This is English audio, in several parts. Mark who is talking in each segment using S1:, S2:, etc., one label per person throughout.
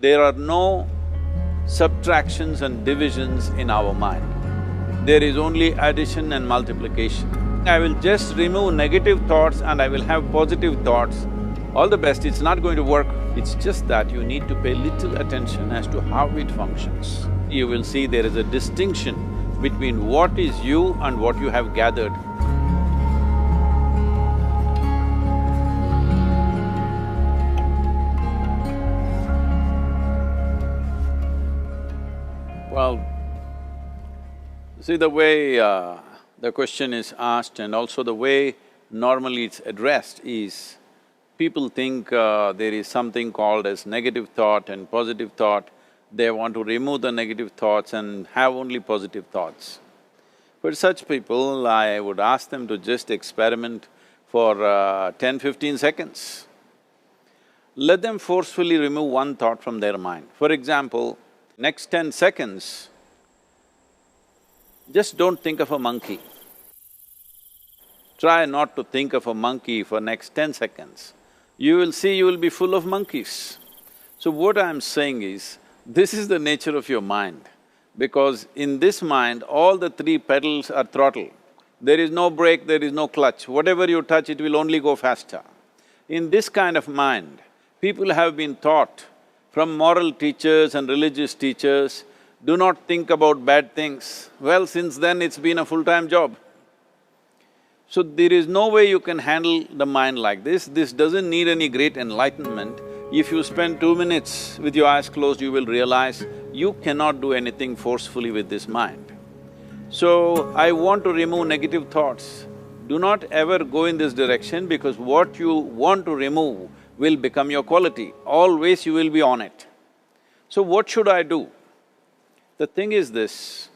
S1: There are no subtractions and divisions in our mind. There is only addition and multiplication. I will just remove negative thoughts and I will have positive thoughts. All the best, it's not going to work. It's just that you need to pay little attention as to how it functions. You will see there is a distinction between what is you and what you have gathered. Well, see the way the question is asked and also the way normally it's addressed is, people think there is something called as negative thought and positive thought. They want to remove the negative thoughts and have only positive thoughts. For such people, I would ask them to just experiment for 10-15 seconds. Let them forcefully remove one thought from their mind. For example, next 10 seconds, just don't think of a monkey. Try not to think of a monkey for next 10 seconds. You will see you will be full of monkeys. So what I'm saying is, this is the nature of your mind, because in this mind, all the three pedals are throttle. There is no brake, there is no clutch. Whatever you touch, it will only go faster. In this kind of mind, people have been taught from moral teachers and religious teachers, do not think about bad things. Well, since then it's been a full-time job. So there is no way you can handle the mind like this. This doesn't need any great enlightenment. If you spend 2 minutes with your eyes closed, you will realize you cannot do anything forcefully with this mind. So, I want to remove negative thoughts. Do not ever go in this direction, because what you want to remove will become your quality. Always you will be on it. So what should I do? The thing is this,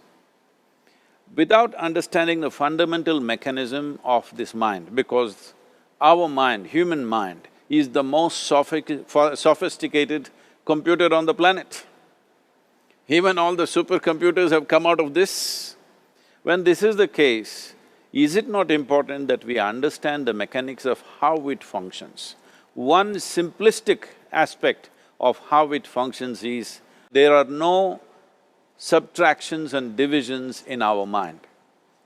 S1: without understanding the fundamental mechanism of this mind, because our mind, human mind, is the most sophisticated computer on the planet. Even all the supercomputers have come out of this. When this is the case, is it not important that we understand the mechanics of how it functions? One simplistic aspect of how it functions is, there are no subtractions and divisions in our mind.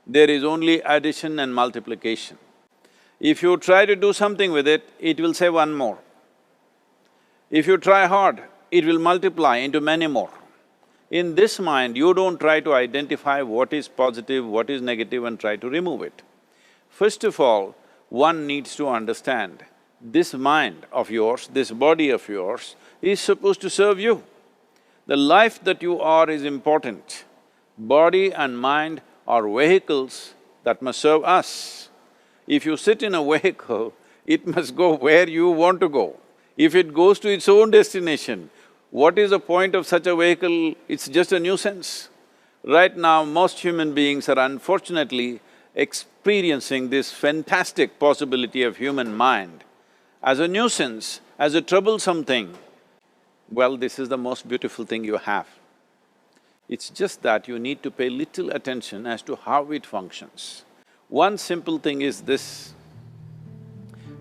S1: There is only addition and multiplication. If you try to do something with it, it will say one more. If you try hard, it will multiply into many more. In this mind, you don't try to identify what is positive, what is negative and try to remove it. First of all, one needs to understand, this mind of yours, this body of yours is supposed to serve you. The life that you are is important. Body and mind are vehicles that must serve us. If you sit in a vehicle, it must go where you want to go. If it goes to its own destination, what is the point of such a vehicle? It's just a nuisance. Right now, most human beings are unfortunately experiencing this fantastic possibility of human mind as a nuisance, as a troublesome thing. Well, this is the most beautiful thing you have. It's just that you need to pay little attention as to how it functions. One simple thing is this.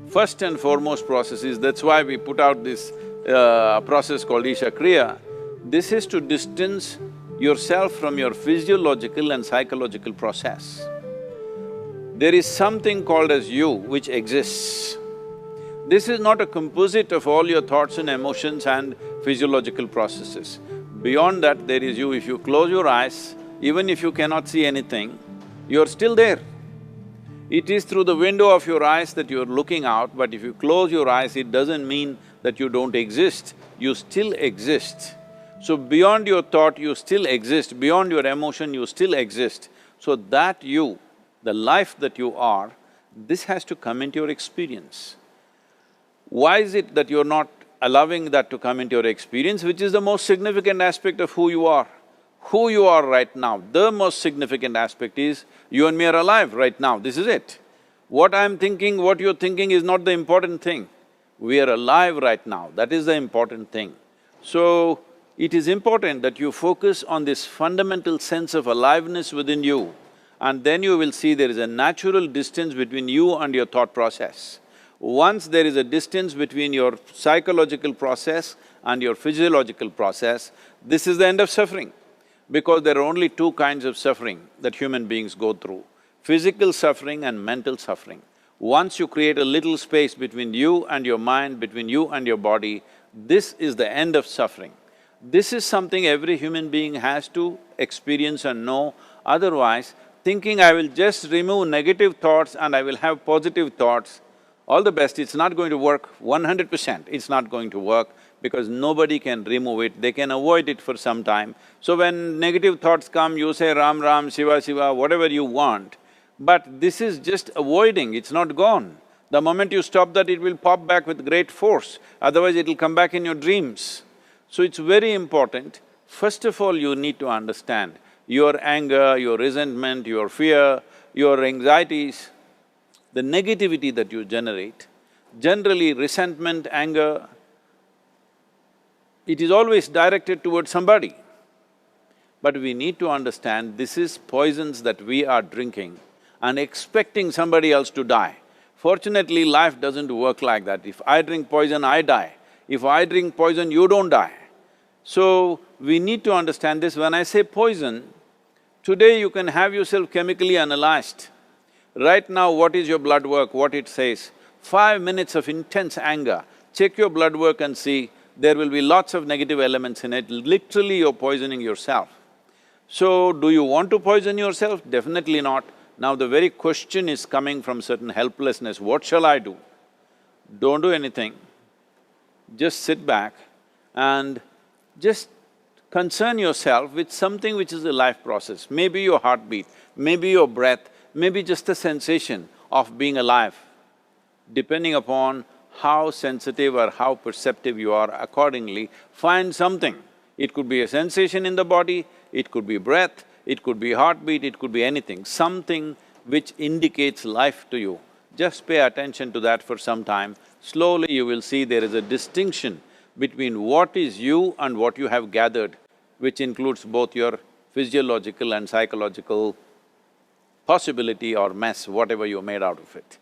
S1: First and foremost process is, that's why we put out this process called Isha Kriya. This is to distance yourself from your physiological and psychological process. There is something called as you which exists. This is not a composite of all your thoughts and emotions and physiological processes. Beyond that, there is you. If you close your eyes, even if you cannot see anything, you're still there. It is through the window of your eyes that you're looking out, but if you close your eyes, it doesn't mean that you don't exist, you still exist. So beyond your thought, you still exist, beyond your emotion, you still exist. So that you, the life that you are, this has to come into your experience. Why is it that you're not allowing that to come into your experience, which is the most significant aspect of who you are? Who you are right now, the most significant aspect is, you and me are alive right now, this is it. What I'm thinking, what you're thinking is not the important thing. We are alive right now, that is the important thing. So, it is important that you focus on this fundamental sense of aliveness within you, and then you will see there is a natural distance between you and your thought process. Once there is a distance between your psychological process and your physiological process, this is the end of suffering. Because there are only two kinds of suffering that human beings go through, physical suffering and mental suffering. Once you create a little space between you and your mind, between you and your body, this is the end of suffering. This is something every human being has to experience and know, otherwise thinking I will just remove negative thoughts and I will have positive thoughts, all the best, it's not going to work 100%, it's not going to work because nobody can remove it, they can avoid it for some time. So when negative thoughts come, you say Ram Ram, Shiva Shiva, whatever you want, but this is just avoiding, it's not gone. The moment you stop that, it will pop back with great force, otherwise it'll come back in your dreams. So it's very important, first of all you need to understand your anger, your resentment, your fear, your anxieties, the negativity that you generate. Generally resentment, anger, it is always directed towards somebody. But we need to understand this is poisons that we are drinking and expecting somebody else to die. Fortunately, life doesn't work like that. If I drink poison, I die. If I drink poison, you don't die. So, we need to understand this. When I say poison, today you can have yourself chemically analyzed. Right now, what is your blood work, what it says? 5 minutes of intense anger, check your blood work and see, there will be lots of negative elements in it, literally you're poisoning yourself. So, do you want to poison yourself? Definitely not. Now the very question is coming from certain helplessness, what shall I do? Don't do anything, just sit back and just concern yourself with something which is a life process. Maybe your heartbeat, maybe your breath, maybe just a sensation of being alive. Depending upon how sensitive or how perceptive you are, accordingly, find something. It could be a sensation in the body, it could be breath, it could be heartbeat, it could be anything, something which indicates life to you. Just pay attention to that for some time. Slowly you will see there is a distinction between what is you and what you have gathered, which includes both your physiological and psychological possibility or mess, whatever you made out of it.